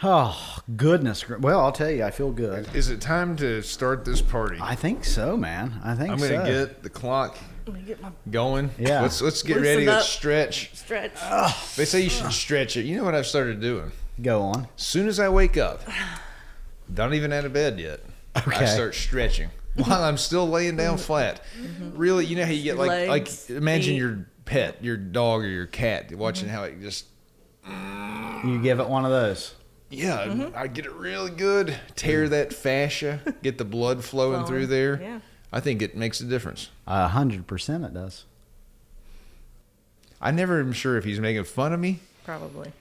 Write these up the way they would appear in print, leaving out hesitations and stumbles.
Oh, goodness. Well, I'll tell you, I feel good. Is it time to start this party? I think so, man. I'm going to get the clock going. Yeah. Let's get ready. Let's stretch. Stretch. They say you should stretch it. You know what I've started doing? Go on. As soon as I wake up, not even out of bed yet, I start stretching while I'm still laying down flat. Really, you know how you get like imagine feet. your pet, your dog or your cat, watching how it just... You give it one of those. Yeah, I get it really good. Tear that fascia, get the blood flowing through there. Yeah. I think it makes a difference. 100% it does. I never am sure if he's making fun of me Probably.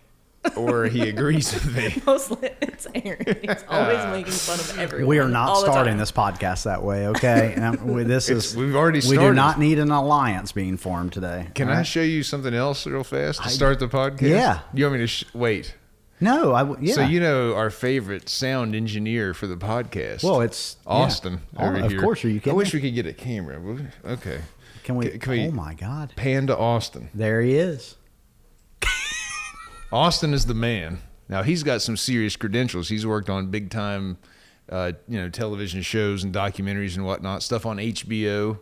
or he agrees with me. Mostly it's Aaron. He's always making fun of everyone. We are not all the starting time. this podcast that way, okay? We've already We started. do not need an alliance being formed today. Can all I right? show you something else real fast to start the podcast? Yeah. You want me to wait? No, yeah. So you know our favorite sound engineer for the podcast. Well, it's Austin over of here. course, are you kidding I wish me? we could get a camera. Okay. Can we? Can we Oh my God! pan to Austin? There he is. Austin is the man. Now he's got some serious credentials. He's worked on big time, television shows and documentaries and whatnot. Stuff on HBO.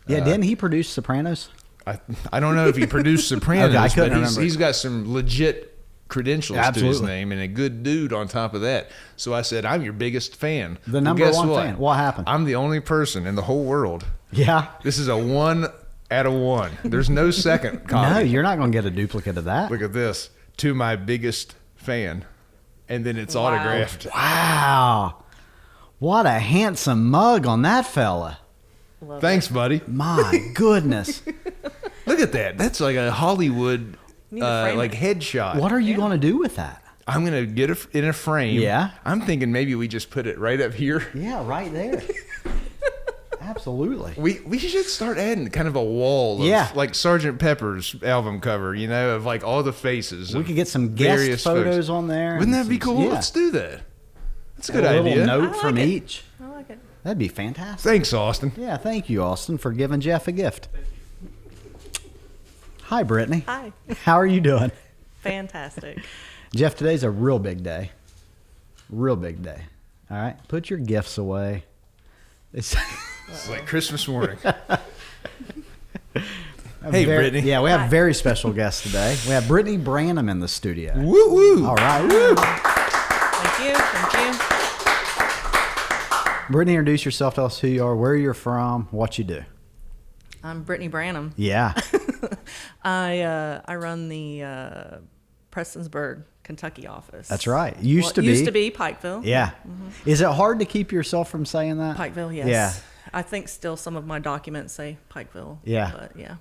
Yeah, didn't he produce Sopranos? I don't know if he produced Sopranos, Okay, I couldn't but remember. he's got some legit credentials to his Absolutely. name and a good dude on top of that. So I said, I'm your biggest fan. The number Well, guess one what? fan. What happened? I'm the only person in the whole world. Yeah. This is a 1 out of 1. There's no second copy. No, you're not going to get a duplicate of that. Look at this. To my biggest fan. And then it's Wow. autographed. Wow. What a handsome mug on that fella. Love Thanks, buddy. My goodness. Look at that. That's like a Hollywood Need to frame it. headshot. What are you going to do with that? I'm going to get it in a frame. Yeah. I'm thinking maybe we just put it right up here. Yeah, right there. Absolutely. We should start adding kind of a wall of like Sgt. Pepper's album cover, of like all the faces. We of could get some guest various photos folks. on there. Wouldn't and that be some- cool? Yeah. Let's do that. That's a good little idea. note I like from it. each. I like it. That'd be fantastic. Thanks, Austin. Yeah, thank you, Austin, for giving Jeff a gift. Hi, Brittany. Hi. How are you doing? Fantastic. Jeff, today's a real big day. Real big day. All right? Put your gifts away. It's like Christmas morning. Hey, Brittany. Yeah, we have Hi. very special guests today. We have Brittainy Branham in the studio. Woo woo. All right. Woo. Thank you. Thank you. Brittany, introduce yourself. Tell us who you are, where you're from, what you do. I'm Brittainy Branham. Yeah. I run the Prestonsburg, Kentucky office. That's right. Used to be Pikeville. Yeah. Is it hard to keep yourself from saying that? Pikeville, yes. Yeah. I think still some of my documents say Pikeville. Yeah. But yeah.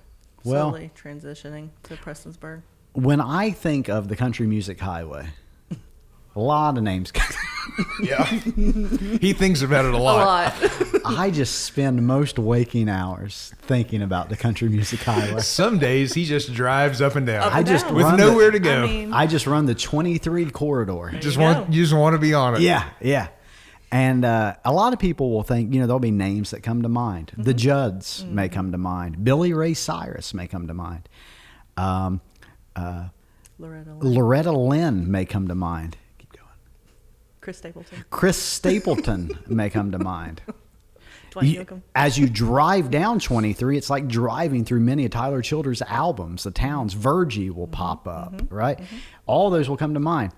Well- Slowly transitioning to Prestonsburg. When I think of the Country Music Highway, a lot of names. Yeah. He thinks about it a A lot. lot. I just spend most waking hours thinking about the Country Music Highway. Some days he just drives up and down Up I and just down. with run nowhere the, to go. I mean, I just run the 23 corridor. you just go. you just want to be on it. Yeah, yeah. And a lot of people will think, there'll be names that come to mind. The Judds may come to mind. Billy Ray Cyrus may come to mind. Loretta Lynn. Loretta Lynn may come to mind. Keep going. Chris Stapleton. Chris Stapleton may come to mind. Dwight Yoakam. As you drive down 23, it's like driving through many of Tyler Childers' albums. The towns, Virgie will pop up, right? All those will come to mind.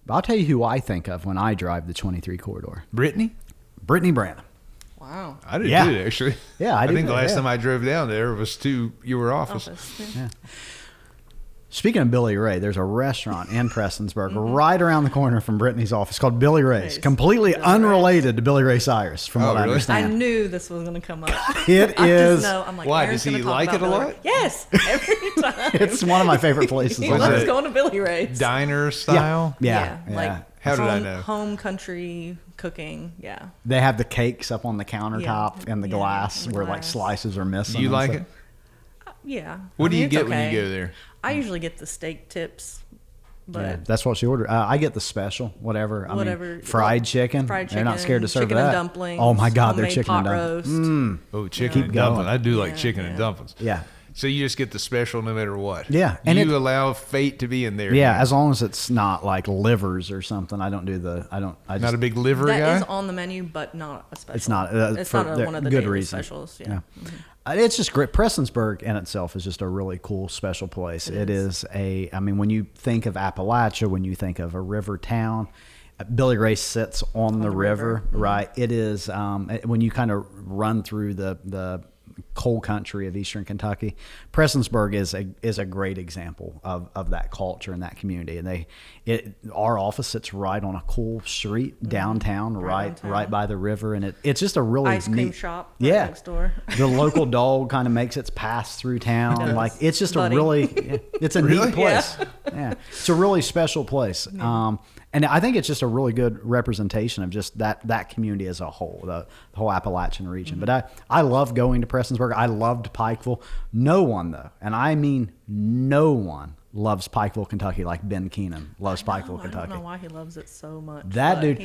But I'll tell you who I think of when I drive the 23 corridor. Brittany? Brittainy Branham. Wow. I did Yeah. too, actually. Yeah, I I do think the too, last yeah. time I drove down there was to your office. Yeah. Speaking of Billy Ray, there's a restaurant in Prestonsburg right around the corner from Brittany's office called Billy Ray's. Ray's. Completely Billy unrelated to Billy Ray Cyrus, from what I really? I understand. knew this was going to come up. It I is. just know. I'm like, Why, Aaron's does he gonna talk like about it a Billy lot? Ray. Yes, every time. It's one of my favorite places. He on Was loves earth. it going to Billy Ray's. Diner style? Yeah. Like How did I home- know? Home country cooking. Yeah. They have the cakes up on the countertop Yeah. in the Yeah, glass in the where like glass. slices are missing. Do you and like stuff. it? Yeah. What do you it's get when okay. you go there? I usually get the steak tips, but Yeah, that's what she ordered. I get the special, whatever. I Whatever. mean, fried chicken. fried chicken. They're not scared to serve chicken that. and dumplings. Oh my God, they're homemade chicken and pot dumplings. roast. Oh, chicken and going. dumplings. I do like Yeah, chicken and yeah. dumplings. Yeah. So you just get the special no matter what. Yeah. And you allow fate to be in there. Yeah, as long as it's not like livers or something. I just, not a big liver guy? That is on the menu, but not a special. It's not. It's not one of the good daily reason. specials. Yeah. It's just great. Prestonsburg in itself is just a really cool, special place. It is when you think of Appalachia, when you think of a river town, Billy Ray sits on the river, right? It is, when you kind of run through the coal country of Eastern Kentucky, Prestonsburg is a great example of that culture and that community. And our office sits right on a cool street downtown, right by the river, and it's just a really ice cream shop next door. The local dog kind of makes its pass through town. Like it's just a it's a neat place. Yeah, it's a really special place. And I think it's just a really good representation of just that community as a whole, the whole Appalachian region. But I love going to Prestonsburg. I loved Pikeville. No one, though, and I mean no one, loves Pikeville, Kentucky like Ben Keenan loves Pikeville, Kentucky. I don't know why he loves it so much. That dude,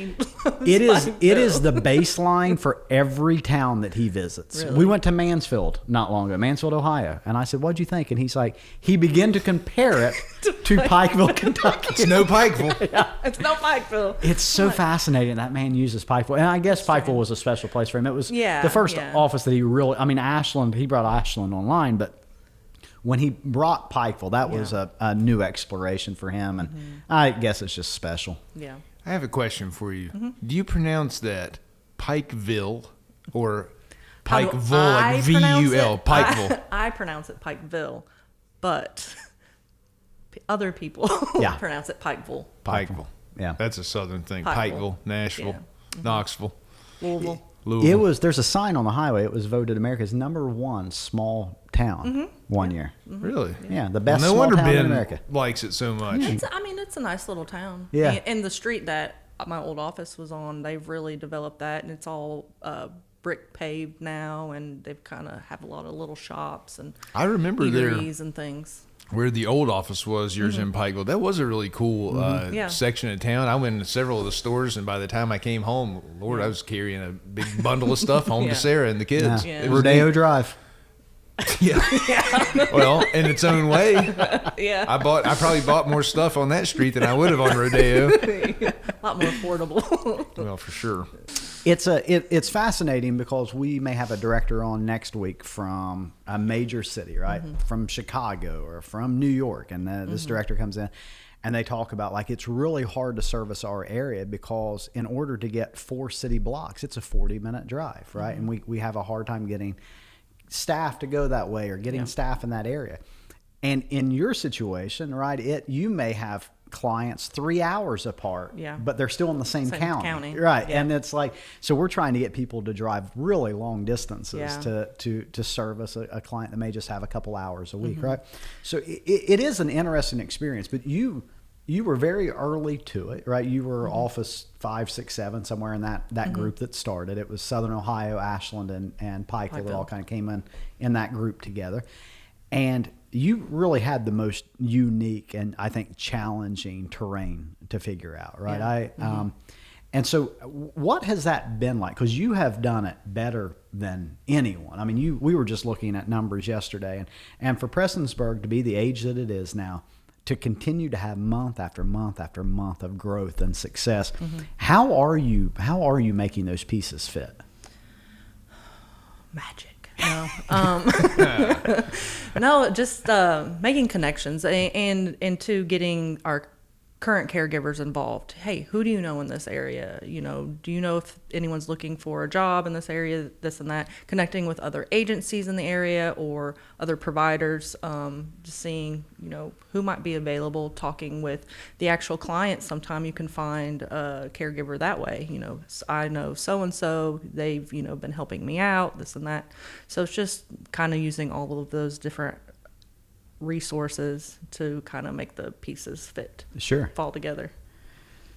it is the baseline for every town that he visits. Really? We went to Mansfield not long ago, Mansfield, Ohio, and I said, "What'd you think?" And he's like, he began to compare it to Pikeville, Kentucky. It's no Pikeville. It's no Pikeville. It's so fascinating that man uses Pikeville, and I guess Pikeville was a special place for him. It was the first office that he really. I mean, Ashland. He brought Ashland online, but when he brought Pikeville, that was a new exploration for him, and I guess it's just special. Yeah. I have a question for you. Do you pronounce that Pikeville or Pikeville, like V-U-L, Pikeville? I pronounce it Pikeville, but other people pronounce it Pikeville. Pikeville. Yeah. That's a southern thing. Pikeville, Nashville, Knoxville. Louisville. There's a sign on the highway. It was voted America's #1 small town one year. Really? Yeah, the best no small wonder town Ben in America. likes it so much. It's a nice little town. Yeah. And the street that my old office was on, they've really developed that, and it's all brick paved now, and they've kind of have a lot of little shops and I remember eateries and things. Where the old office was, yours in Pikeville, that was a really cool section of town. I went into several of the stores, and by the time I came home, Lord, I was carrying a big bundle of stuff home to Sarah and the kids. Yeah. It was Rodeo neat. Drive. Yeah. Well, in its own way. Yeah. I probably bought more stuff on that street than I would have on Rodeo. A lot more affordable. Well, for sure. It's fascinating because we may have a director on next week from a major city, right? From Chicago or from New York, and this director comes in and they talk about like it's really hard to service our area because in order to get 4 city blocks, it's a 40-minute drive, right? And we have a hard time getting staff to go that way or getting staff in that area. And in your situation, right, you may have clients 3 hours apart, but they're still in the same county. Right. Yeah. And it's like, so we're trying to get people to drive really long distances to service a client that may just have a couple hours a week, right? So it is an interesting experience, but you were very early to it, right? You were office 5, 6, 7, somewhere in that group that started. It was Southern Ohio, Ashland, and Pikeville that all kind of came in that group together. And you really had the most unique and I think challenging terrain to figure out, right? Yeah. And so what has that been like? Because you have done it better than anyone. I mean, we were just looking at numbers yesterday, and for Prestonsburg to be the age that it is now, to continue to have month after month after month of growth and success, how are you making those pieces fit? Magic. No, just making connections and to getting our current caregivers involved. Hey, who do you know in this area? Do you know if anyone's looking for a job in this area, this and that? Connecting with other agencies in the area or other providers, just seeing, who might be available, talking with the actual clients. Sometimes you can find a caregiver that way. I know so-and-so, they've, been helping me out, this and that. So it's just kind of using all of those different resources to kind of make the pieces fall together.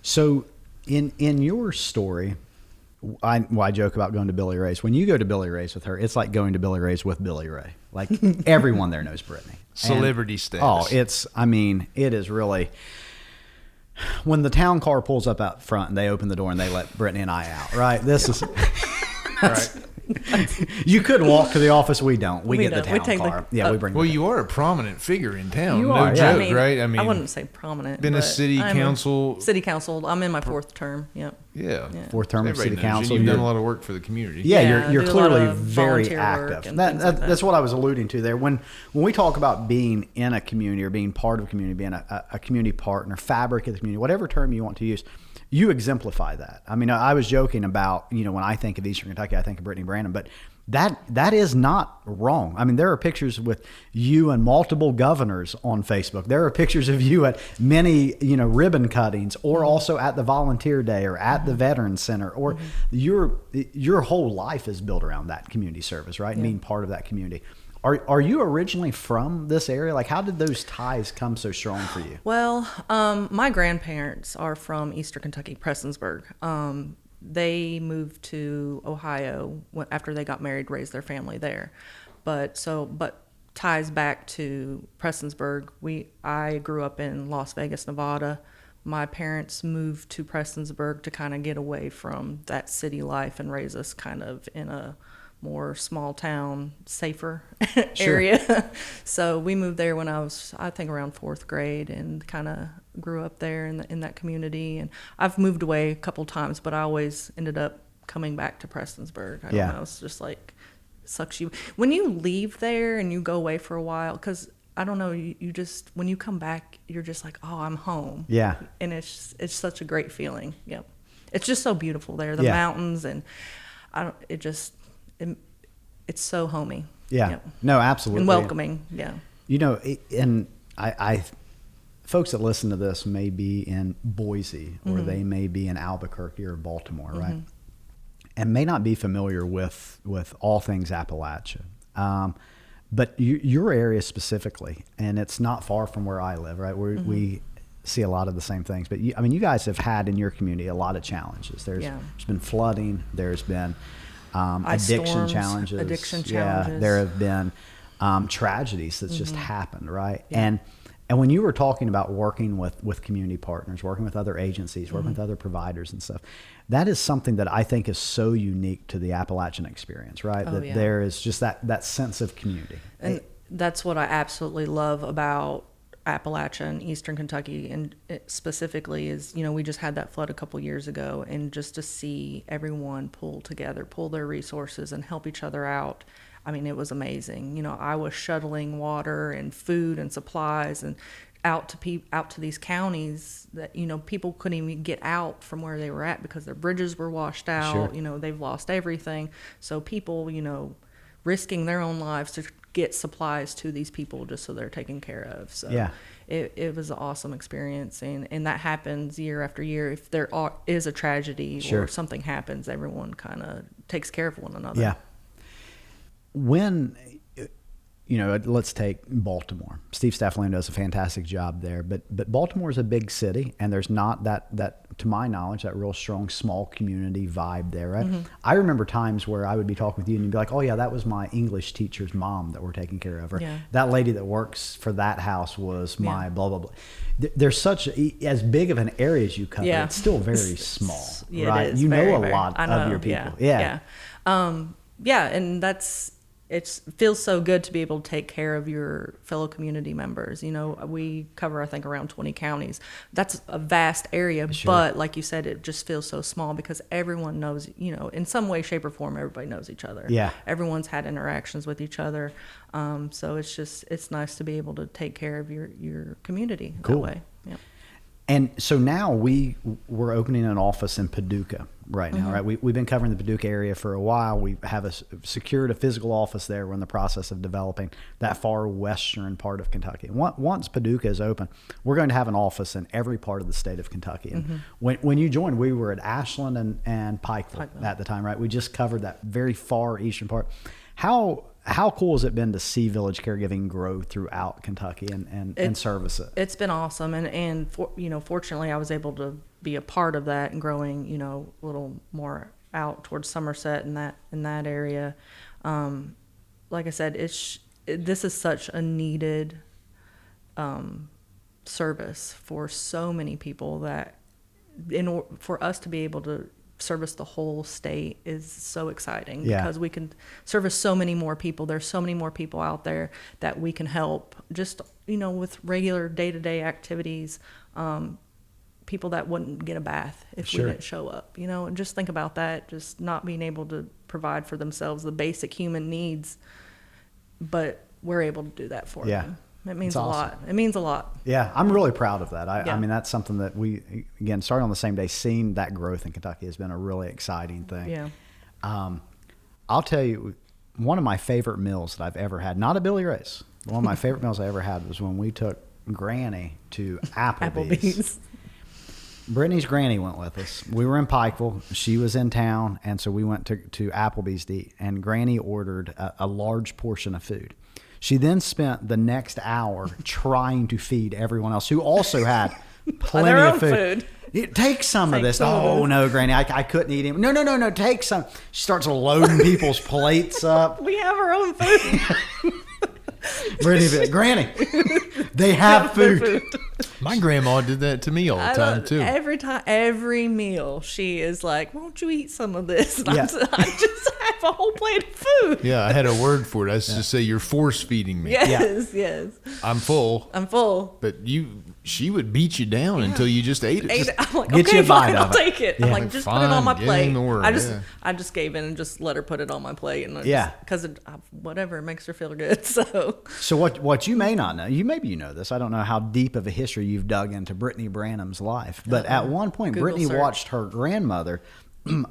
So in your story, I joke about going to Billy Ray's. When you go to Billy Ray's with her, it's like going to Billy Ray's with Billy Ray. Like everyone there knows Brittainy. Celebrity status. It is really, when the town car pulls up out front and they open the door and they let Brittainy and I out, right? This is, right. You could walk to the office. We don't. We get the don't. town car. We bring. Well, you are a prominent figure in town. You no are, joke, right? I wouldn't say prominent. Been a city council. City council. I'm in my 4th term. Yep. Yeah. 4th term of city council. You've done a lot of work for the community. Yeah, you're clearly very active. That's what I was alluding to there. When we talk about being in a community or being part of a community, being a community partner, fabric of the community, whatever term you want to use, you exemplify that. I mean, I was joking about, when I think of Eastern Kentucky, I think of Brittainy Branham, but that is not wrong. I mean, there are pictures with you and multiple governors on Facebook. There are pictures of you at many, ribbon cuttings, or also at the volunteer day, or at the Veterans Center, or your whole life is built around that community service, right? Yeah. Being part of that community. Are you originally from this area? Like, how did those ties come so strong for you? Well, my grandparents are from Eastern Kentucky, Prestonsburg. They moved to Ohio after they got married, raised their family there. But ties back to Prestonsburg. I grew up in Las Vegas, Nevada. My parents moved to Prestonsburg to kind of get away from that city life and raise us kind of in a more small town, safer area. So we moved there when I was, I think, around 4th grade, and kind of grew up there in that community. And I've moved away a couple times, but I always ended up coming back to Prestonsburg. I don't know, it's just like, sucks you when you leave there and you go away for a while, because I don't know, you just, when you come back, you're just like, oh, I'm home. Yeah. And it's such a great feeling. Yep. It's just so beautiful there, the mountains, and it's so homey. Yeah. Yep. No, absolutely. And welcoming. Yeah. And I folks that listen to this may be in Boise, or they may be in Albuquerque or Baltimore, right? And may not be familiar with all things Appalachia. But your area specifically, and it's not far from where I live, right? We see a lot of the same things. But you guys have had in your community a lot of challenges. There's been flooding. There's been addiction challenges. Yeah, there have been tragedies that's just happened, right? Yeah. And when you were talking about working with community partners, working with other agencies, working with other providers and stuff, that is something that I think is so unique to the Appalachian experience, right? There is just that sense of community. And that's what I absolutely love about Appalachia and Eastern Kentucky, and specifically is, we just had that flood a couple years ago, and just to see everyone pull together, pull their resources and help each other out. I mean, it was amazing. I was shuttling water and food and supplies and out to these counties that, people couldn't even get out from where they were at because their bridges were washed out. Sure. They've lost everything. So people, risking their own lives to get supplies to these people just so they're taken care of. So it was an awesome experience, and that happens year after year. If there is a tragedy or something happens, everyone kind of takes care of one another. Yeah. When, let's take Baltimore. Steve Stafflin does a fantastic job there, but Baltimore is a big city, and there's not that, to my knowledge, that real strong small community vibe there, right? I remember times where I would be talking with you and you'd be like, oh yeah, that was my English teacher's mom that we're taking care of, or that lady that works for that house was my blah, blah, blah. There's such, as big of an area as you cover, it's still very small, right? You know a lot of your people. Yeah. And it feels so good to be able to take care of your fellow community members. We cover, I think, around 20 counties. That's a vast area, but like you said, it just feels so small because everyone knows, in some way, shape, or form, everybody knows each other. Yeah. Everyone's had interactions with each other. So it's nice to be able to take care of your community that way. Yeah. And so now we're opening an office in Paducah right now, right? We've been covering the Paducah area for a while. We have secured a physical office there. We're in the process of developing that far western part of Kentucky. Once Paducah is open, we're going to have an office in every part of the state of Kentucky. And when you joined, we were at Ashland and Pikeville at the time, right? We just covered that very far eastern part. How cool has it been to see Village Caregiving grow throughout Kentucky and service it? It's been awesome, and fortunately, I was able to be a part of that and growing, a little more out towards Somerset and that area. Like I said, this is such a needed service for so many people that for us to be able to service the whole state is so exciting Yeah. because we can service so many more people. There's so many more people out there that we can help just, with regular day-to-day activities, people that wouldn't get a bath if we didn't show up, and just think about that, just not being able to provide for themselves the basic human needs, but we're able to do that for them. It means a lot. It means a lot. Yeah, I'm really proud of that. I mean, that's something that we, again, starting on the same day, seeing that growth in Kentucky has been a really exciting thing. Yeah. I'll tell you, one of my favorite meals that I've ever had, not a Billy Ray's, one of my favorite meals I ever had was when we took Granny to Applebee's. Brittany's granny went with us. We were in Pikeville. She was in town, and so we went to Applebee's to eat, and Granny ordered a large portion of food. She then spent the next hour trying to feed everyone else who also had plenty of food. Take some of this. Oh, no, Granny, I couldn't eat him. No, take some. She starts loading people's plates up. We have our own food. Brittany, Granny, they have food. My grandma did that to me all the time, too. Every meal, she is like, won't you eat some of this? And I just have a whole plate of food. Yeah, I had a word for it. I used to say, you're force feeding me. Yes. I'm full. But she would beat you down until you just ate it. I'm like, Get you a bite of I'll take it. I'm like, just put it on my plate. I just gave in and just let her put it on my plate. And because whatever, it makes her feel good. So what you may not know, maybe you know this, I don't know how deep of a history you've dug into Brittainy Branham's life, but at one point, Brittainy watched her grandmother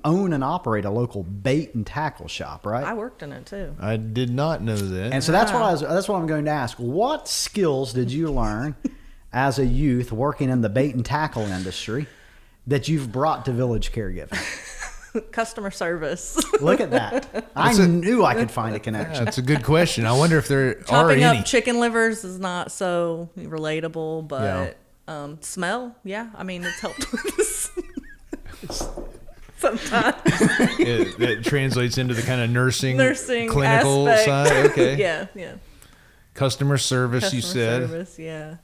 own and operate a local bait and tackle shop, right? I worked in it too. I did not know that. And so that's what I'm going to ask. What skills did you learn as a youth working in the bait and tackle industry that you've brought to Village Caregiving? Customer service. Look at that. I knew I could find a connection. That's a good question. I wonder if there Chopping are any. up chicken livers is not so relatable, but smell, I mean, it's helped with this. Sometimes. That translates into the kind of nursing clinical aspect. side. Okay. Yeah. Customer service, you said. Customer service, yeah.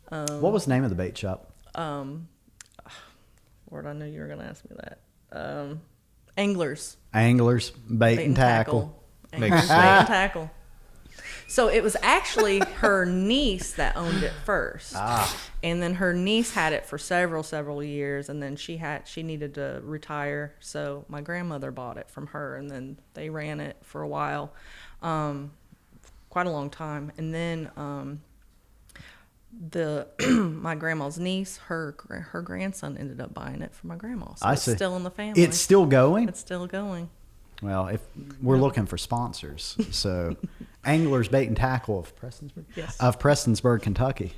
What was the name of the bait shop? Lord, I knew you were going to ask me that. Anglers. Bait and tackle. Makes sense. Bait and tackle. So it was actually her niece that owned it first. And then her niece had it for several years, and then she needed to retire, so my grandmother bought it from her, and then they ran it for a while, quite a long time. And then my grandma's niece, her grandson ended up buying it for my grandma. So it's still in the family. It's still going? It's still going. Well, if we're looking for sponsors, so Anglers Bait and Tackle of Prestonsburg, of Prestonsburg, Kentucky.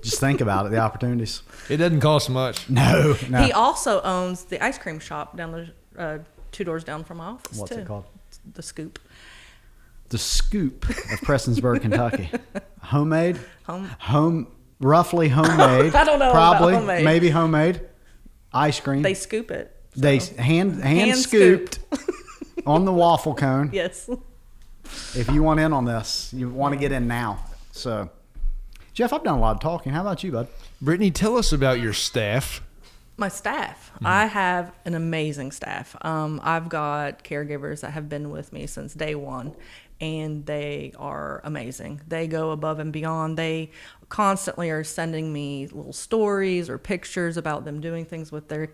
Just think about it, the opportunities. It doesn't cost much. No. He also owns the ice cream shop down the 2 doors down from my office. What's it called? The Scoop. The Scoop of Prestonsburg, Kentucky. Homemade? Roughly homemade. I don't know Probably, about homemade. maybe homemade. Ice cream. They scoop it. So. They hand scooped on the waffle cone. Yes. If you want in on this, you want to get in now. So, Jeff, I've done a lot of talking. How about you, bud? Brittany, tell us about your staff. My staff. I have an amazing staff. I've got caregivers that have been with me since day one, and they are amazing. They go above and beyond. They constantly are sending me little stories or pictures about them doing things with their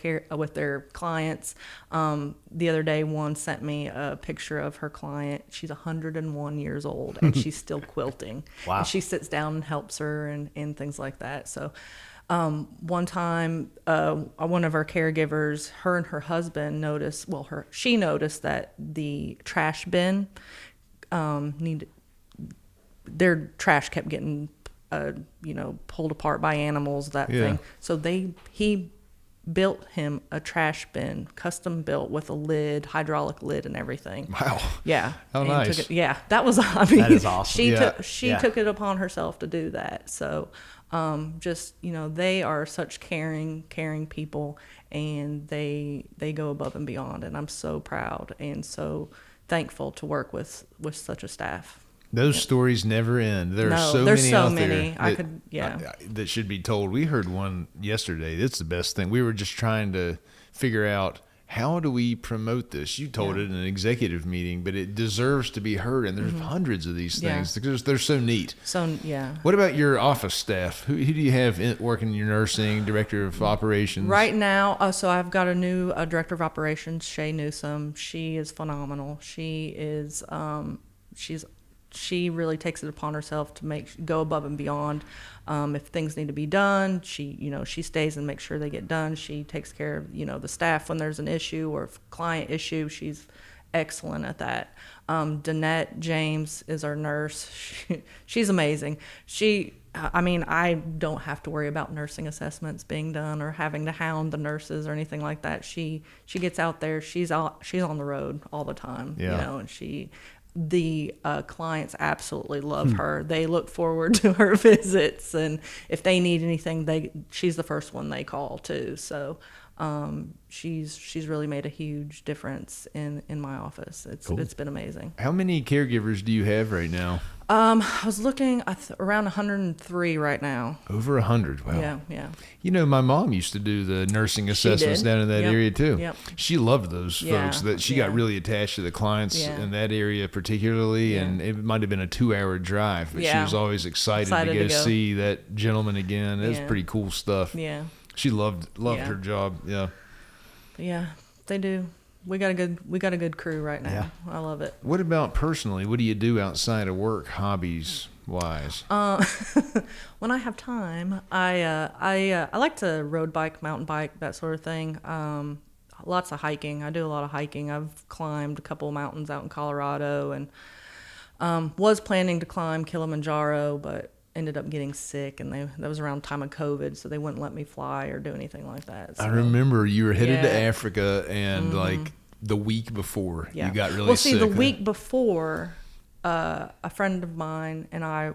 clients. The other day, one sent me a picture of her client. She's 101 years old, and she's still quilting. Wow. And she sits down and helps her and things like that. So one time, one of our caregivers, her and her husband she noticed that the trash bin their trash kept getting pulled apart by animals, thing. So he built him a trash bin, custom built with a lid, hydraulic lid and everything. Wow. Yeah. How nice. That was, that is awesome. She took it upon herself to do that. So, they are such caring people, and they go above and beyond, and I'm so proud and so thankful to work with such a staff. Those stories never end. There are so there's many so out many. there that should be told. We heard one yesterday. It's the best thing. We were just trying to figure out, how do we promote this? You told it in an executive meeting, but it deserves to be heard. And there's hundreds of these things. They're so neat. So, yeah. What about your office staff? Who do you have working in your nursing, director of operations? Right now, so I've got a new director of operations, Shay Newsome. She is phenomenal. She is, she really takes it upon herself to go above and beyond. If things need to be done, she stays and makes sure they get done. She takes care of, the staff when there's an issue or a client issue. She's excellent at that. Danette James is our nurse. She's amazing. I don't have to worry about nursing assessments being done or having to hound the nurses or anything like that. She gets out there. She's on the road all the time, and the clients absolutely love her. They look forward to her visits, and if they need anything, she's the first one they call too. So she's really made a huge difference in my office. It's been amazing. How many caregivers do you have right now? I was looking around 103 right now. Over 100. Wow. Yeah. My mom used to do the nursing assessments down in that area too. Yep. She loved those folks. That she got really attached to the clients in that area particularly, and it might have been a 2-hour drive, but she was always excited to go see that gentleman again. It was pretty cool stuff. Yeah. She loved her job. Yeah. Yeah, they do. We got a good crew right now. Yeah. I love it. What about personally? What do you do outside of work, hobbies wise? When I have time, I like to road bike, mountain bike, that sort of thing. Lots of hiking. I do a lot of hiking. I've climbed a couple of mountains out in Colorado, and was planning to climb Kilimanjaro, but ended up getting sick, and that was around the time of COVID, so they wouldn't let me fly or do anything like that. So, I remember you were headed to Africa, and like the week before, you got really sick. Well, see, the week before, a friend of mine and I,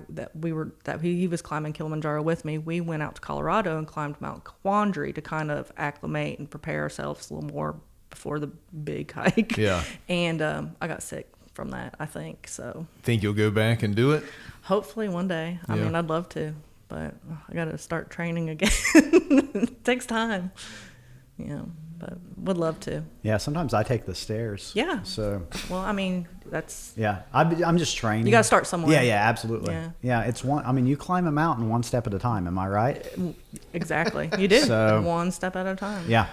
he was climbing Kilimanjaro with me. We went out to Colorado and climbed Mount Quandary to kind of acclimate and prepare ourselves a little more before the big hike. Yeah. And I got sick from that, I think. So. Think you'll go back and do it? Hopefully one day. I mean, I'd love to, but I got to start training again. It takes time. But would love to. Yeah, sometimes I take the stairs. Yeah. So. Well, I mean, that's. Yeah, I'm just training. You got to start somewhere. Yeah, absolutely. Yeah, it's one. I mean, you climb a mountain one step at a time. Am I right? Exactly. You do. So, one step at a time. Yeah.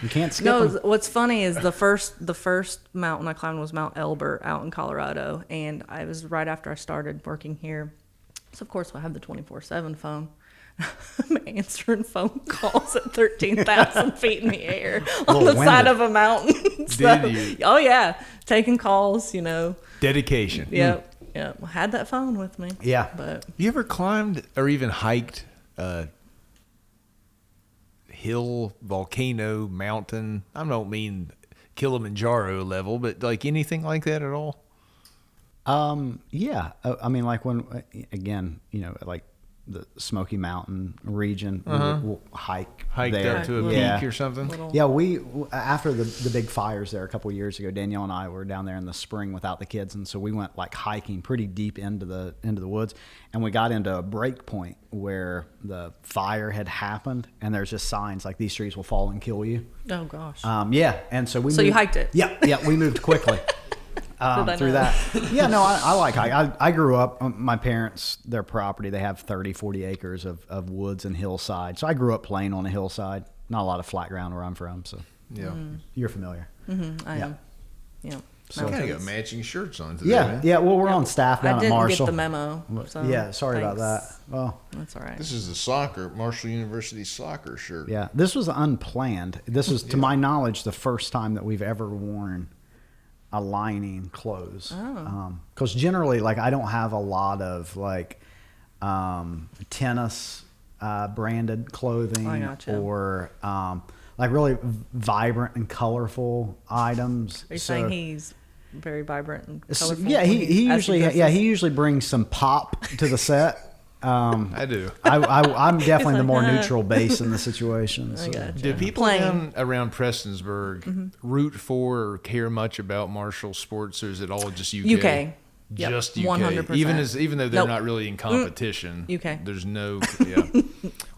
You can't skip them. What's funny is the first mountain I climbed was Mount Elbert out in Colorado, and I was right after I started working here. So of course I have the 24/7 phone. I'm answering phone calls at 13,000 feet in the air on the side of a mountain. Did you? Oh yeah, taking calls. Dedication. Yep. I had that phone with me. Yeah. But you ever climbed or even hiked hill, volcano, mountain? I don't mean Kilimanjaro level, but like anything like that at all? Yeah. I mean, like when, again, like the Smoky Mountain region, we'll hike there. Up to a peak or something. Yeah, we after the big fires there a couple of years ago, Danielle and I were down there in the spring without the kids, and so we went like hiking pretty deep into the woods, and we got into a break point where the fire had happened, and there's just signs like these trees will fall and kill you. Oh gosh. Yeah, and so we. So you hiked it? Yeah, we moved quickly. Through that. Yeah, no, I like hiking. I grew up, my parents, their property, they have 30, 40 acres of woods and hillside. So I grew up playing on a hillside. Not a lot of flat ground where I'm from. So you're familiar. Mm-hmm, I am. Yeah. So kind of got matching shirts on today. Yeah, yeah. Well, we're on staff down at Marshall. I didn't get the memo. So yeah, sorry about that. Well, that's all right. This is the Marshall University soccer shirt. Yeah, this was unplanned. This was, to my knowledge, the first time that we've ever worn a lining clothes. Because generally, like, I don't have a lot of like tennis branded clothing or like really vibrant and colorful items. Are you saying he's very vibrant and colorful? Yeah, he usually brings some pop to the set. I do. I'm definitely the more neutral base in the situation. So. Do people around Prestonsburg root for or care much about Marshall sports, or is it all just UK? Yep. Just UK. 100%. Even though they're Nope. not really in competition. UK. There's no. Yeah.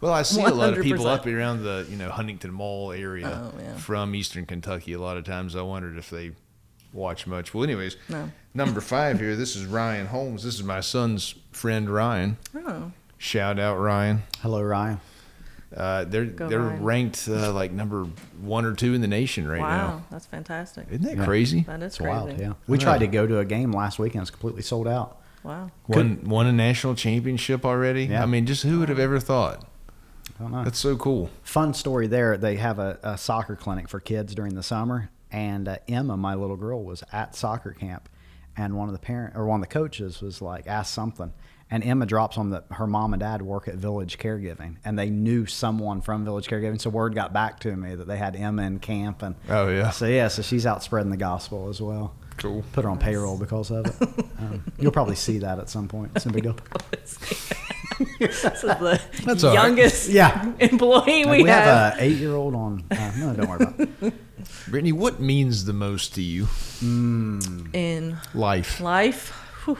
Well, I see a lot of people 100%. up around the Huntington Mall area Oh, yeah. from Eastern Kentucky. A lot of times, I wondered if they watch much. Well, anyways, No. number 5 here. This is Ryan Holmes. This is my son's friend Ryan. Oh. Shout out Ryan. Hello, Ryan. They're Ryan. ranked like number 1 or 2 in the nation right Wow. now. That's fantastic. Isn't that Yeah. crazy? That is It's crazy. wild. Yeah. We tried to go to a game last weekend. It's completely sold out. Wow. Won a national championship already. Yeah. I mean, just who would have ever thought? I don't know. That's so cool. Fun story there. They have a soccer clinic for kids during the summer, and Emma, my little girl, was at soccer camp, and one of the coaches was like, asked something, and Emma drops on that her mom and dad work at Village Caregiving, and they knew someone from Village Caregiving, so word got back to me that they had Emma in camp, and Oh yeah. so she's out spreading the gospel as well. Cool. Put her on payroll because of it. You'll probably see that at some point. It's no big deal. This is the That's all right. youngest Yeah. employee We we have an 8-year-old on. No, don't worry about it. Brittany, what means the most to you? in Life. life. Whew.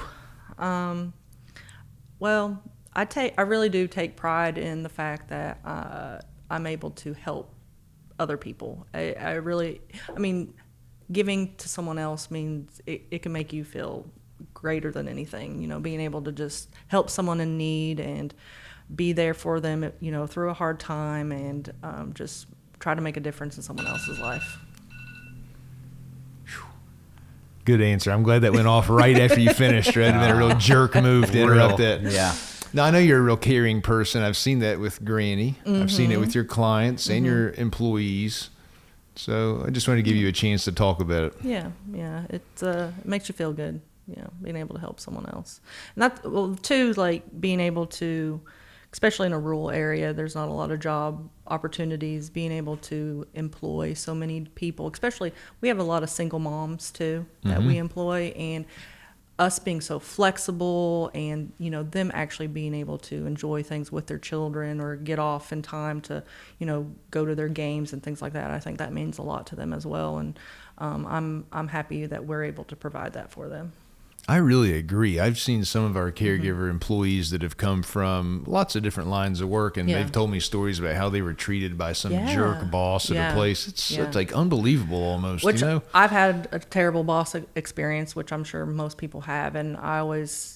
Well, I really do take pride in the fact that I'm able to help other people. I mean, giving to someone else means it can make you feel greater than anything. Being able to just help someone in need and be there for them, through a hard time, and just try to make a difference in someone else's life. Good answer. I'm glad that went off right after you finished. Right? It'd have been a real jerk move to interrupt that. Yeah. Now, I know you're a real caring person. I've seen that with Granny. I've seen it with your clients and your employees. So I just wanted to give you a chance to talk about it. Yeah. It makes you feel good, being able to help someone else. And too, like being able to, especially in a rural area, there's not a lot of job opportunities. Being able to employ so many people, especially we have a lot of single moms too that we employ, and us being so flexible, and them actually being able to enjoy things with their children or get off in time to go to their games and things like that. I think that means a lot to them as well, and I'm happy that we're able to provide that for them. I really agree. I've seen some of our caregiver employees that have come from lots of different lines of work, and they've told me stories about how they were treated by some jerk boss at a place. It's like unbelievable almost, Which I've had a terrible boss experience, which I'm sure most people have, and I always,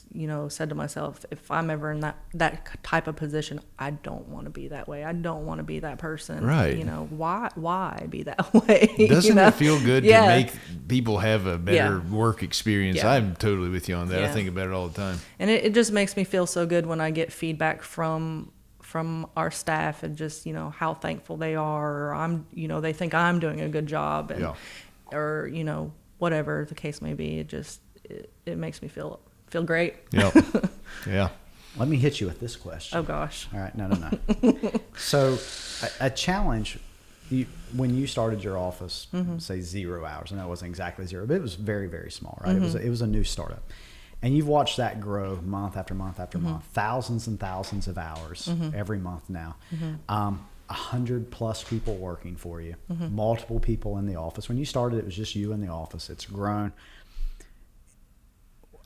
said to myself, if I'm ever in that type of position, I don't want to be that way. I don't want to be that person. Right. Why be that way? Doesn't it feel good to make people have a better Yeah. work experience? Yeah. I'm totally with you on that. I Yeah. think about it all the time. And it just makes me feel so good when I get feedback from our staff, and just how thankful they are, or they think I'm doing a good job, and or whatever the case may be. It makes me feel great. Yep. Yeah. Let me hit you with this question. Oh gosh. All right. No. So a challenge, when you started your office, say 0 hours, I know it wasn't exactly 0, but it was very, very small, right? It was a new startup. And you've watched that grow month after month after month, thousands and thousands of hours every month now. 100+ people working for you, multiple people in the office. When you started, it was just you in the office. It's grown.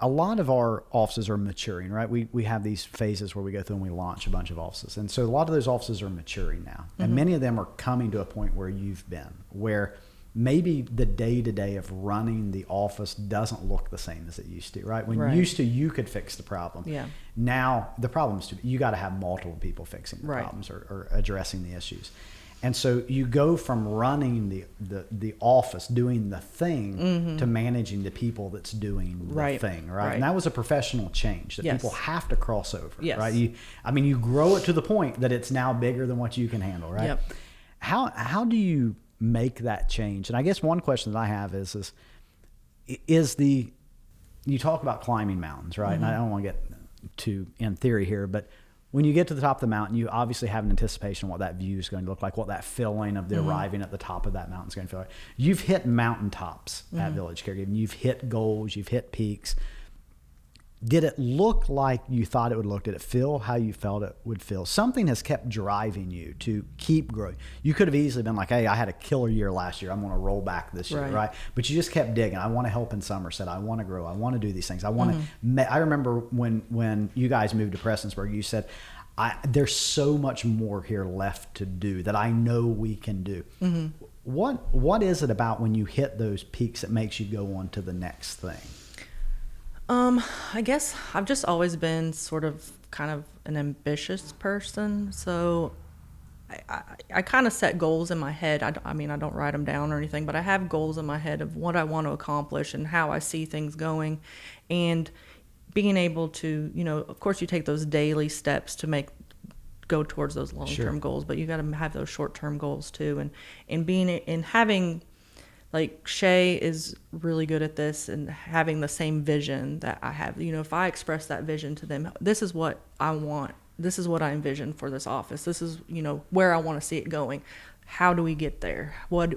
A lot of our offices are maturing, right? We have these phases where we go through and we launch a bunch of offices. And so a lot of those offices are maturing now. And many of them are coming to a point where you've been, where maybe the day-to-day of running the office doesn't look the same as it used to, right? When used to, you could fix the problem. Yeah. Now the problem's you got to have multiple people fixing the problems or addressing the issues. And so you go from running the office, doing the thing, to managing the people that's doing the thing, right? And that was a professional change that people have to cross over, right? You grow it to the point that it's now bigger than what you can handle, right? Yep. How do you make that change? And I guess one question that I have is you talk about climbing mountains, right? And I don't want to get too in theory here, but when you get to the top of the mountain, you obviously have an anticipation of what that view is going to look like, what that feeling of the arriving at the top of that mountain is going to feel like. You've hit mountaintops at Village Caregiving. You've hit goals. You've hit peaks. Did it look like you thought it would look? Did it feel how you felt it would feel? Something has kept driving you to keep growing. You could have easily been like, hey, I had a killer year last year. I'm going to roll back this year, right? But you just kept digging. I want to help in Somerset. I want to grow. I want to do these things. I want to. I remember when you guys moved to Prestonsburg, you said, there's so much more here left to do that I know we can do. What is it about when you hit those peaks that makes you go on to the next thing? I guess I've just always been sort of kind of an ambitious person. So I kind of set goals in my head. I mean, I don't write them down or anything, but I have goals in my head of what I want to accomplish and how I see things going. And being able to, of course you take those daily steps to go towards those long-term goals, but you got to have those short-term goals too. And having, like, Shay is really good at this and having the same vision that I have. If I express that vision to them, this is what I want. This is what I envision for this office. This is, where I want to see it going. How do we get there? What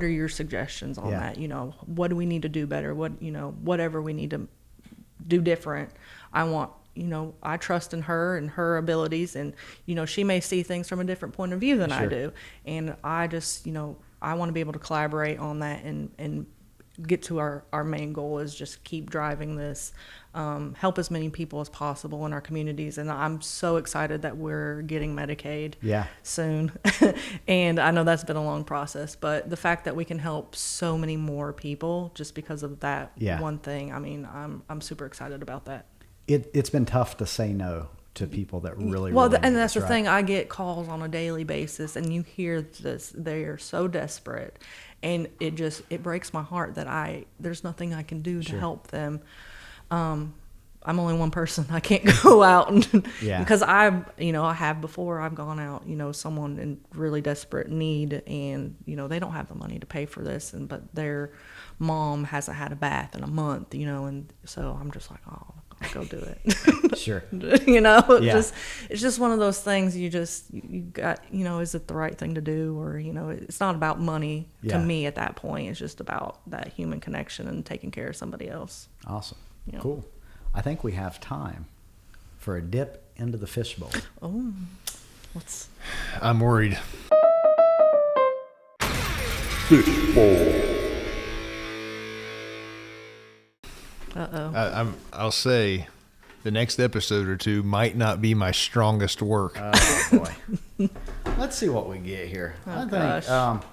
are your suggestions on that? What do we need to do better? Whatever we need to do different. I want, I trust in her and her abilities, and, she may see things from a different point of view than I do. And I just, I want to be able to collaborate on that and get to our main goal is just keep driving this, help as many people as possible in our communities. And I'm so excited that we're getting Medicaid soon. And I know that's been a long process, but the fact that we can help so many more people just because of that one thing, I mean, I'm super excited about that. It's been tough to say no to people that really and that's the thing. I get calls on a daily basis, and you hear this, they are so desperate, and it breaks my heart that there's nothing I can do to help them. I'm only one person. I can't go out and because I have before. I've gone out, someone in really desperate need, and they don't have the money to pay for this, but their mom hasn't had a bath in a month, and so I'm just like, oh, go do it. Sure. It's just one of those things you got, is it the right thing to do? Or, it's not about money to me at that point. It's just about that human connection and taking care of somebody else. Awesome. Cool. I think we have time for a dip into the fishbowl. Oh, I'm worried. Fishbowl. I'll say the next episode or two might not be my strongest work. Oh, boy. Let's see what we get here. Oh, I think,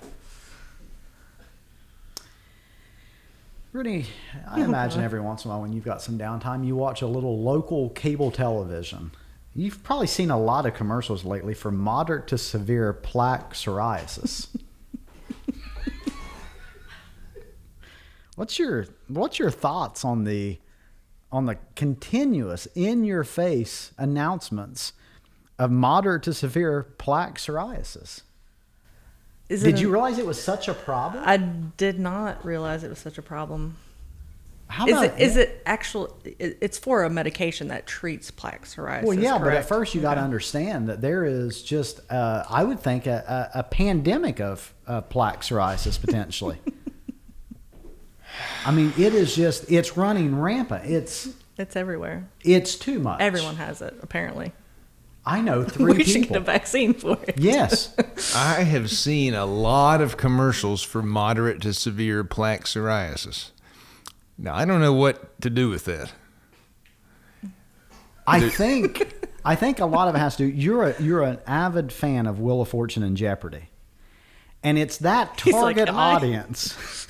Brittainy, I imagine every once in a while when you've got some downtime, you watch a little local cable television. You've probably seen a lot of commercials lately for moderate to severe plaque psoriasis. What's your thoughts on the continuous in your face announcements of moderate to severe plaque psoriasis? Did you realize it was such a problem? I did not realize it was such a problem. How about is it actual? It's for a medication that treats plaque psoriasis. Well, yeah, correct? but at first you got to understand that there is just, I would think, a pandemic of plaque psoriasis potentially. I mean, it's running rampant. It's everywhere. It's too much. Everyone has it, apparently. I know 3 we people. should get a vaccine for it. Yes. I have seen a lot of commercials for moderate to severe plaque psoriasis. Now, I don't know what to do with that. I think a lot of it has to do. You're an avid fan of Wheel of Fortune and Jeopardy, and it's that target audience.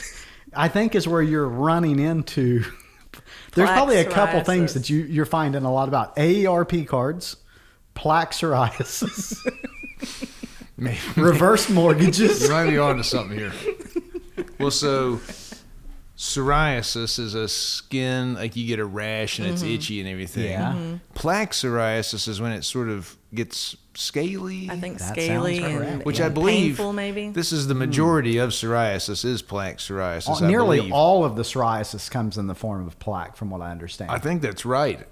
I think is where you're running into. There's Plaque probably a couple psoriasis. things that you're finding a lot about. AARP cards, plaque psoriasis, reverse mortgages. You might be on to something here. Well, so psoriasis is a skin, like you get a rash and it's itchy and everything. Yeah. Mm-hmm. Plaque psoriasis is when it sort of gets scaly. I think That scaly sounds correct. and Which I believe painful, maybe. this is the majority of psoriasis is plaque psoriasis. I Nearly believe. all of the psoriasis comes in the form of plaque, from what I understand. I think that's right.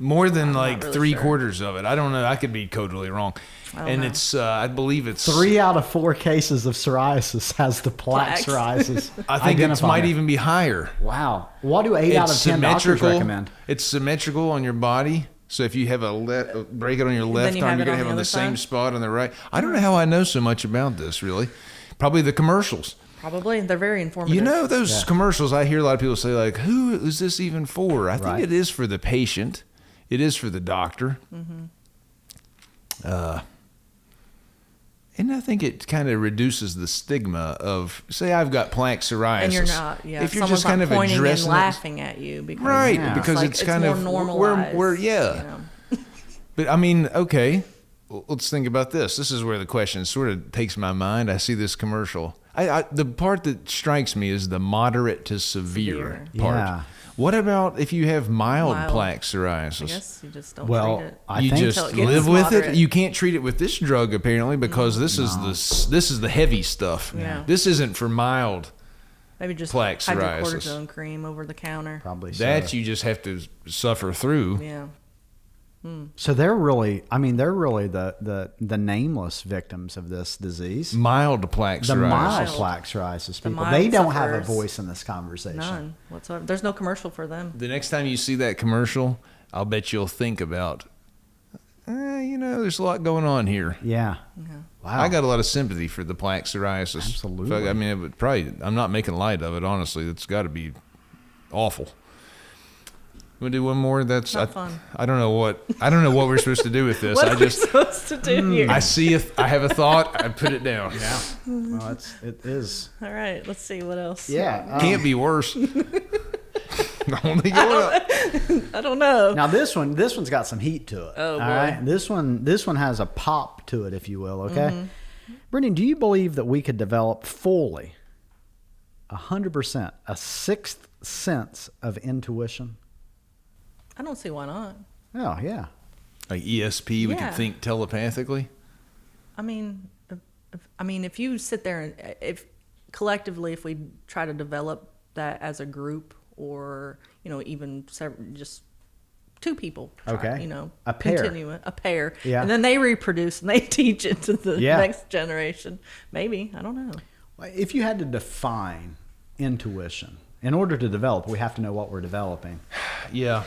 More than I'm not like really 3/4 of it. I don't know. I could be totally wrong. And know. it's, I believe it's 3 out of 4 cases of psoriasis has the plaque Plaques. psoriasis. I think it identifier. might even be higher. Wow. What do 8 out of 10 doctors recommend? It's symmetrical on your body. So if you have a break it on your left you arm, have you're it going to on have on the the other same side? spot on the right. I don't know how I know so much about this, really. Probably the commercials. Probably. They're very informative. You know, those commercials, I hear a lot of people say, like, who is this even for? I think Right. it is for the patient. It is for the doctor. And I think it kind of reduces the stigma of, say, I've got plaque psoriasis. And you're not, yeah. If you're Someone's just kind not of pointing and addressing it, laughing at you because right? Yeah. Because like, it's kind more of normalized. we're yeah. you know? But I mean, okay, let's think about this. This is where the question sort of takes my mind. I see this commercial. The part that strikes me is the moderate to severe Severe. part. Yeah. What about if you have mild Mild. plaque I psoriasis? guess you just don't Well, treat it. I You think just Until it gets live with moderate. it. You can't treat it with this drug apparently because this is the heavy stuff. Yeah. This isn't for mild. Maybe just plaque psoriasis. hydrocortisone cream over the counter. probably so. That you just have to suffer through. Yeah. So they're really, the nameless victims of this disease. Mild plaque The psoriasis. mild plaque psoriasis The people. mild They don't have a sufferers. voice in this conversation. None whatsoever. There's no commercial for them. The next time you see that commercial, I'll bet you'll think about, there's a lot going on here. Yeah. Wow. I got a lot of sympathy for the plaque psoriasis. Absolutely. In fact, I mean, it would probably. I'm not making light of it. Honestly, it's got to be awful. We'll do one more. That's Not fun. I don't know what we're supposed to do with this. What I are we just supposed to do here? I see I have a thought. I put it down. Yeah. Well, it is. All right, let's see what else. Yeah. Can't be worse. Only going up. I don't know. Now this one's got some heat to it. Oh, all boy. right? This one has a pop to it, if you will. Okay. Brittany, do you believe that we could develop fully, 100%, a sixth sense of intuition? I don't see why not. Oh yeah. Like ESP, we Yeah. can think telepathically. I mean, if you sit there and if collectively, if we try to develop that as a group, or even just two people, try, Okay. A pair. continue it, a pair, Yeah. and then they reproduce and they teach it to the Yeah. next generation. Maybe, I don't know. If you had to define intuition, in order to develop, we have to know what we're developing. Yeah.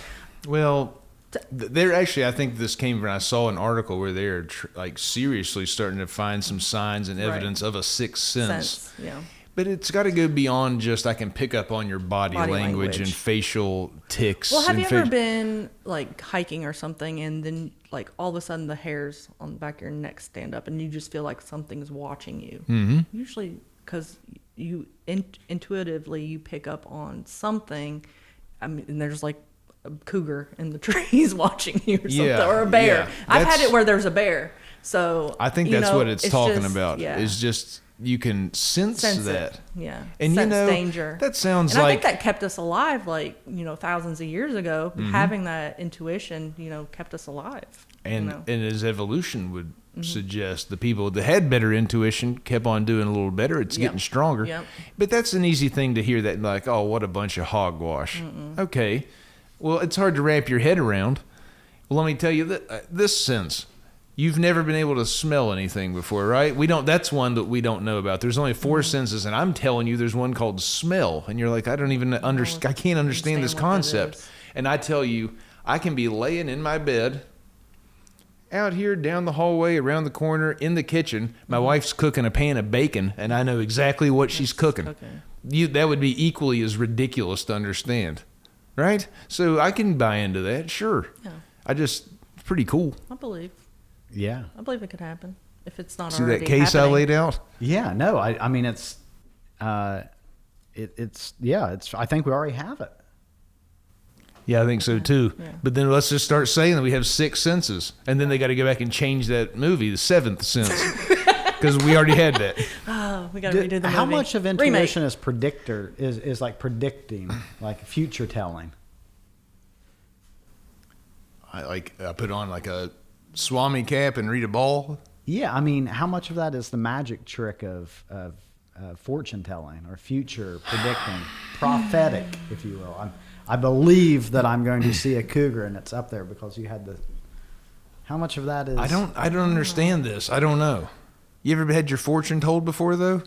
Well, they're actually, I think this came when I saw an article where they're like seriously starting to find some signs and evidence of a sixth sense. Yeah. But it's got to go beyond just I can pick up on your body language and facial tics. Well, have and you ever been like hiking or something, and then like all of a sudden the hairs on the back of your neck stand up, and you just feel like something's watching you? Mm-hmm. Usually, because you intuitively you pick up on something. I mean, and there's like a cougar in the trees watching you, or something, or a bear. Yeah, I've had it where there's a bear. So I think that's what it's talking just, about. Yeah. Is just you can sense that. It. Yeah. And sense you know, danger. that sounds and like I think that kept us alive, like, thousands of years ago. Having that intuition, kept us alive. and as evolution would suggest, the people that had better intuition kept on doing a little better. It's getting stronger. Yep. But that's an easy thing to hear, that like, oh, what a bunch of hogwash. Okay. Well, it's hard to wrap your head around. Well, let me tell you this sense. You've never been able to smell anything before, right? That's one that we don't know about. There's only 4 senses, and I'm telling you there's one called smell. And you're like, I don't even I can't understand this what that concept. is. And I tell you, I can be laying in my bed out here down the hallway, around the corner, in the kitchen. My wife's cooking a pan of bacon, and I know exactly what she's cooking. Okay. That would be equally as ridiculous to understand, right? So I can buy into that, sure. Yeah. It's pretty cool. I believe it could happen if it's not See already that case happening. I laid out? Yeah, no, I mean it's I think we already have it. Yeah, I think so too. Yeah. But then let's just start saying that we have 6 senses, and then they got to go back and change that movie, the 7th sense, because we already had that. Oh, we got to redo the movie. How much of intuition Remake. is like predicting, like future telling? I put on like a Swami cap and read a ball. Yeah, I mean, how much of that is the magic trick of fortune telling or future predicting, prophetic, if you will? I believe that I'm going to see a cougar, and it's up there because you had the. How much of that is? I don't understand this. I don't know. You ever had your fortune told before, though?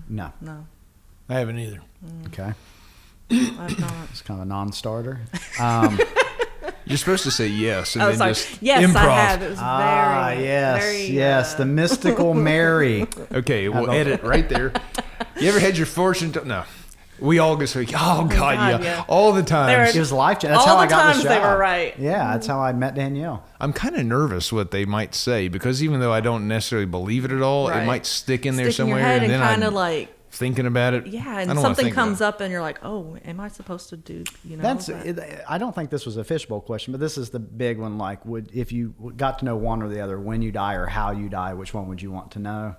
No. No, I haven't either. Okay. I've not. It's kind of a non-starter. You're supposed to say yes and Oh, then sorry. just Yes, improv. I have. It was very, yes, very, yes. The mystical Mary. Okay, we'll edit right there. You ever had your fortune told? No. We all go, oh, God, yeah. All the time. It was life-changing. That's All how I the got times the they job. were right. Yeah, that's how I met Danielle. I'm kind of nervous what they might say because even though I don't necessarily believe it at all, it Right. might stick in there Stick in your somewhere. head and then kind I'm of like, thinking about it. yeah, I and don't wanna something think about comes it. up and you're like, oh, am I supposed to do, That's. that? I don't think this was a fishbowl question, but this is the big one. Like, if you got to know one or the other, when you die or how you die, which one would you want to know?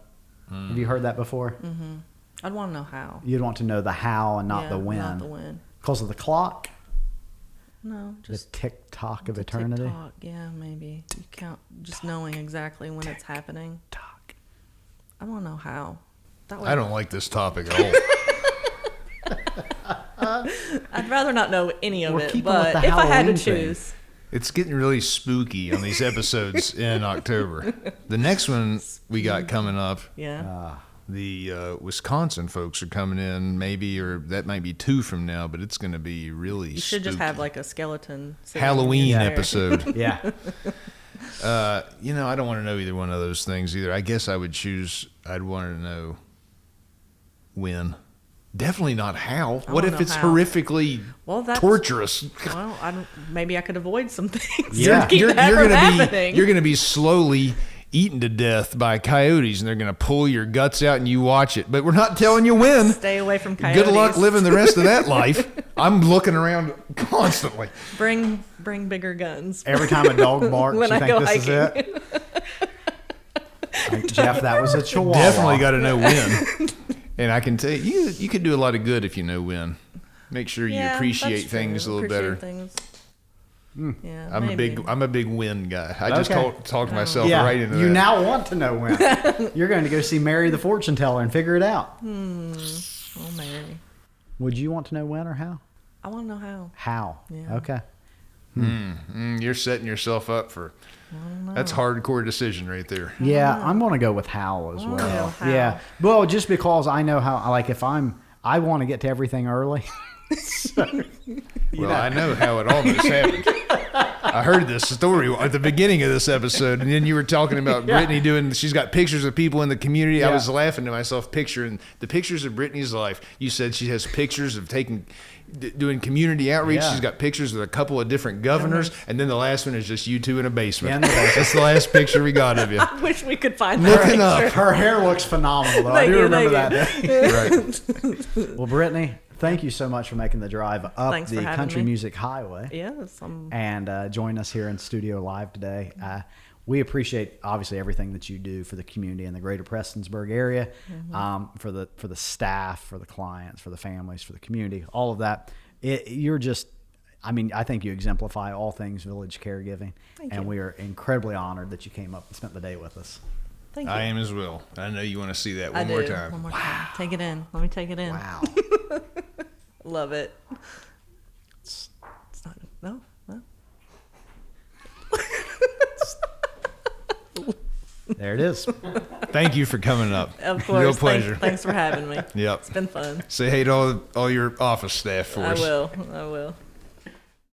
Have you heard that before? Mm-hmm. I'd want to know how. You'd want to know the how and not Yeah, the when. Not the when. Because of the clock, No, just the tick-tock of the eternity. tick-tock. Yeah, maybe. You count just knowing exactly when it's happening. Tock. I want to know how. That I don't like this topic at all. I'd rather not know any of We're it, keeping with but the if I had to Halloween thing. choose, It's getting really spooky on these episodes in October. The next one we got coming up, yeah. the Wisconsin folks are coming in, maybe, or that might be 2 from now, but it's going to be really You should just spooky. have like a skeleton sitting Halloween in your chair. episode. Yeah. I don't want to know either one of those things either. I guess I'd want to know when. Definitely not how. What wanna if know it's how. horrifically Well, that's torturous? Well, maybe I could avoid some things. Yeah. to keep that from happening. You're gonna be slowly eaten to death by coyotes, and they're gonna pull your guts out, and you watch it. But we're not telling you when. Stay away from coyotes. Good luck living the rest of that life. I'm looking around constantly. Bring bigger guns. Every time a dog barks, When you I think go this is hiking. it? Jeff, that was a chihuahua. Definitely got to know when. And I can tell you could do a lot of good if you know when. Make sure you Yeah, appreciate that's things true. a little better. Things. Yeah, I'm maybe. a big win guy. I just Okay. talked myself Yeah, right into you that. now want to know when. You're going to go see Mary the fortune teller and figure it out. Oh, Mary. Would you want to know when or how? I want to know how. How? Yeah. Okay. You're setting yourself up for that's a hardcore decision right there. Yeah, I'm going to go with how as well. know how. Yeah. Well, just because I know how, like if I want to get to everything early. Well, I know how it almost happened. I heard this story at the beginning of this episode, and then you were talking about Brittainy she's got pictures of people in the community. I Yeah. was laughing to myself, picturing the pictures of Brittany's life. You said she has pictures of doing community outreach. Yeah. She's got pictures with a couple of different governors, and then the last one is just you two in a basement. Yeah, in the basement. That's the last picture we got of you. I wish we could find Look that it up. picture. Her hair looks phenomenal, though. I Thank do you, remember thank that day. Right. Well, Brittany, thank you so much for making the drive up Thanks for the having Country me. Music Highway Yes, and join us here in studio live today. We appreciate obviously everything that you do for the community in the greater Prestonsburg area, for the staff, for the clients, for the families, for the community, all of that. You're just, I mean, I think you exemplify all things village caregiving, and you. we are incredibly honored that you came up and spent the day with us. thank you. I am as well. I know you want to see that I one more do. time. One more time. Take it in. Let me take it in. Wow. Love it. It's not. No. There it is. Thank you for coming up. Of course. Real pleasure. Thanks for having me. Yep. It's been fun. Say hey to all your office staff for I us. will.